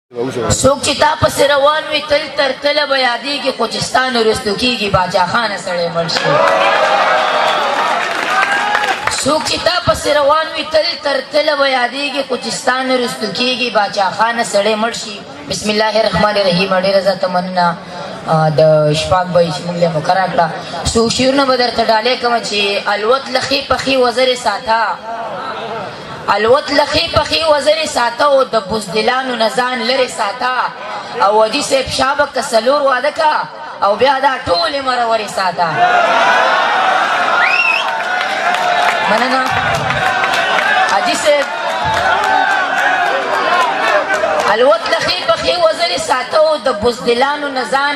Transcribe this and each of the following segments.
څوک چې تا پسې روان وي تل تر تله به یادېږي خو چې ستا نه وروستو کېږي باچا خانه سړی مړ شي. څوک چې تا پسې روان وي تل تر تله به یادېږي خو چې ستا نه وروستو کېږي باچا خانه سړی مړ شي. بسم الله الرحمن الرحیم. ډېره زیاته مننه د اشفاق بھائی چې موږ له مقرره کړه. څو شعرونه به درته ډالۍ کوم چې الوت لخې پخې وزرې ساته، الوت لخې پخې وزرې ساته او د بزدلانو نه ځان لرې ساته، او حاجي صاحب شابه که څلور واده کا او بیا دا ټولې مرورې ساته. مننه حاجي صاحب. الوت لخې پخې وزرې ساته او د بزدلانو نه ځان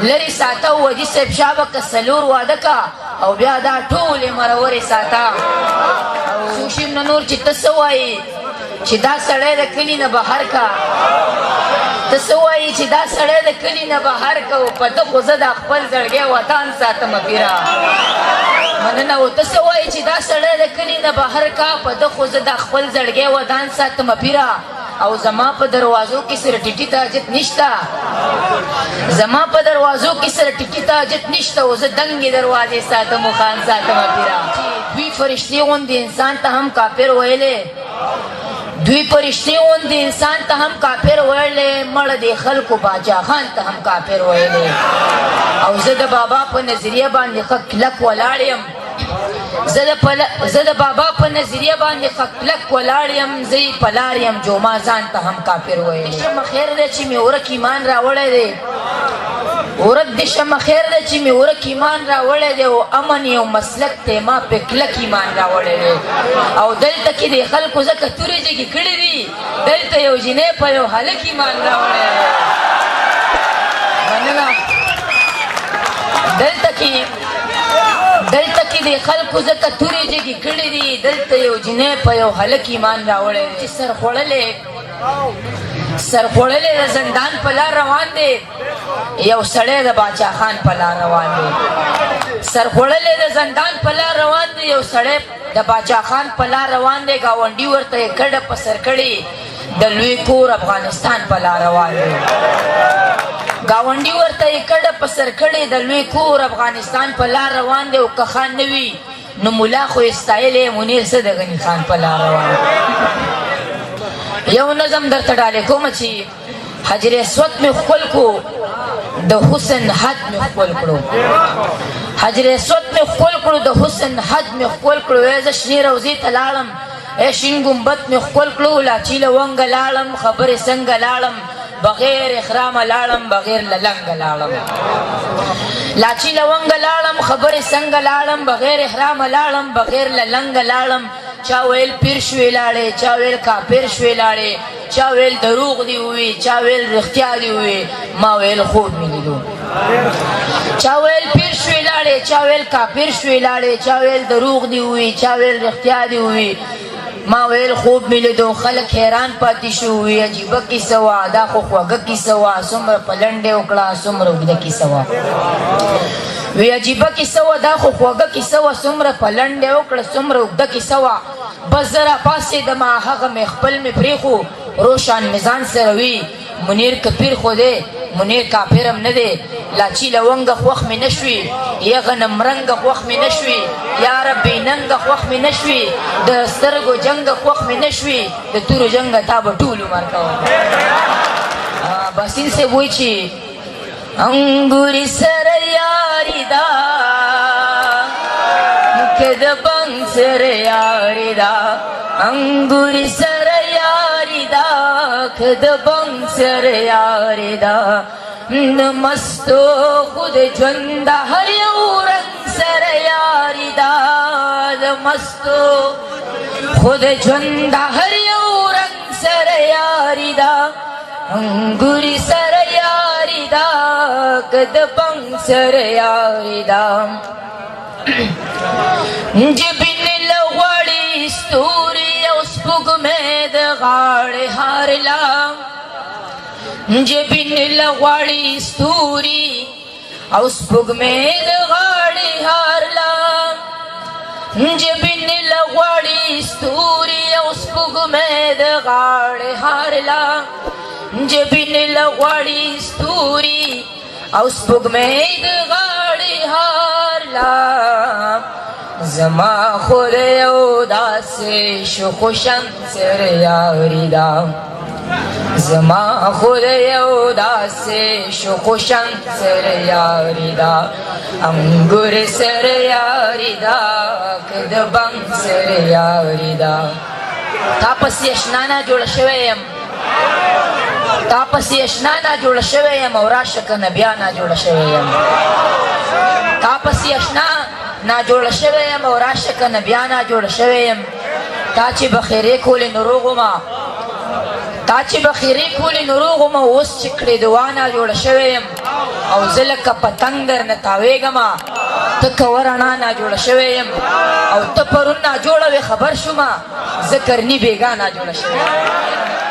لرې ساته، او حاجي صاحب شابه که څلور واده کا او بیا دا ټولې مرورې ساته. سوشیم نه نور چې ته څه وایې چې دا سړی د کلي نه بهر کا، ته څه وایې چې دا سړی د کلي نه بهر کا، او په ده خو زه د خپل زړګی وطن ساتم پیره. مننه. او ته څه وایې چې دا سړی د کلي نه بهر کا، په ده خو زه د خپل زړګی وطن ساتم پیره. او زما په دروازو کې سره ټیټي ته حاجت نشته، زما په دروازو کې سره ټیټي ته حاجت نشته، او زه دنګې دروازې ساتم او خان ساتم پیره. دوی فرشتې غوندې انسان ته هم کافر ویلې، دوی فرشتې غوندې انسان ته هم کافر ویلې، مړه دې خلکو باچا خان ته هم کافر ویلې. او زه د بابا په نظریه باندې ښه کلک ولاړ یم، زه د بابا په نظریه باندې ښه کلک ولاړ یم، زه یې په لار یم جوما ځان ته هم کافر ویلې. شمه خیر دی چې مې ورک ایمان راوړی دی، ورک دې شمه خیر دی چې مې ورک ایمان راوړی دی، او امن یو مسلک دی ما پې کلک ایمان راوړی دی. او دلته کې د خلکو ځکه تورې جګې کړي دي، دلته یو جنۍ په یو هلک ایمان راوړی دی. مننه. دلته کې د خلکو ځکه تورې جګې کړي دي، دلته یو جنۍ په یو هلک ایمان راوړی دی. چې سرخوړلی د زندان په لار روان دی، یو سړی د باچا خان په لار روان دی. سرخوړلی د زندان په لار روان دی، یو سړی د باچا خان په لار روان دی. ګاونډي ورته یې کډه په سر کړې، د لوی کور افغانستان په لار روان دی. ګاونډي ورته یې کډه په سر کړې، د لوی کور افغانستان په لار روان دی. او که خان نه وي نو ملا خو یې ستایلی، منیر څه د غني خان په لار روان دی. یو نظم درته ډالۍ کوم چې حجر اسود مې ښکل کړو، د حسن حد مې ښکل کړو، حجر اسود مې ښکل کړو، د حسن حد مې ښکل کړو. زه شنې روضې ته لاړم، شین ګمبد مې ښکل کړو، لاچي له ونګه لاړم، خبرې څنګه لاړم، بغیر احرامه لاړم، بغیر له لنګه لاړم. لاچي له ونګه لاړم، خبرې څنګه لاړم، بغیر احرامه لاړم، بغیر له لنګه لاړم. چا ویل پیر شوې لاړې، چا ویل کافر شوې لاړې، چا ویل دروغ دی ووي، چا ویل رښتیا دی ووي، ما ویل خوب مې لیدو. چا ویل پیر شوې لاړې، چا ویل کافر شوې لاړې، چا ویل دروغ دی ووي، چا ویل رښتیا دی ووي، ما ویل خوب مې لیدو. خلک حیران پاتې شو، وی عجیبه کیسه وه، دا خو خوږه کیسه وه، څومره په لنډې وکړه څومره اوږده کیسه وه. وی عجیبه کیسه وه، دا خو خوږه کیسه وه، څومره په لنډې وکړه څومره اوږده کیسه وه. بس زه راپاڅېدم، هغه مې خپل مې پرېښو، روشن مې ځان سره وي، منیر که پیر خو دی منیر کافر هم نه دی. لاچي له ونګه خوښ مې نه شوي، یا غنم رنګه خوښ مې نه شوي، یا ربې ننګه خوښ مې نه شوي، د سترګو جنګه خوښ مې نه شوي، د تورو جنګه تا به ټول عمر کوم. باسین صاحب وایي چې انګورې سره یاري ده، که د بنګ سره یاري ده، انګورې سره یاري ده، که د بنګ سره یاري ده، د مستو خود ژوند هر یو رنګ سره یاري ده، د مستو خود ژوند هر یو رنګ سره یاري ده، انګورې سره یاري ده، که د بنګ سره یاري ده. جبین له غوړې ستوري او سپوږمۍ د غاړې هار لا، جبین له غوړې ستوري او سپوږمۍ د غاړې هار لا، جبین له غوړې ستوري او سپوږمۍ د غاړې هار لا، جبین لغواړي ستوري او سپوږمۍ د غاړې هار لا زما خود یو داسې شخوشن سر یاري دا زما خود یو داسې شخوشن سر یاري دا انګور سر یاري دا که د بنګ سر یاري دا تا پسې اشنا نه جوړه شوی یم تا پسې اشنا نه جوړه شوی یم او راشه که نه بیا نه جوړه شوی یم تا پسې اشنا نه جوړه شوی یم او راشه که نه بیا نه جوړه شوی یم تا چې بخیرې کولې نو روغ ومه تا چې بخیرې کولې نو روغ ومه اوس چې کړې دعا نه جوړه شوی یم او زه لکه پتنګ درنه تاویږمه ته که ورڼا نه جوړه شوی یم او ته پرون نه جوړه وې خبر شومه زه کرني بېګا نه جوړه شوی یم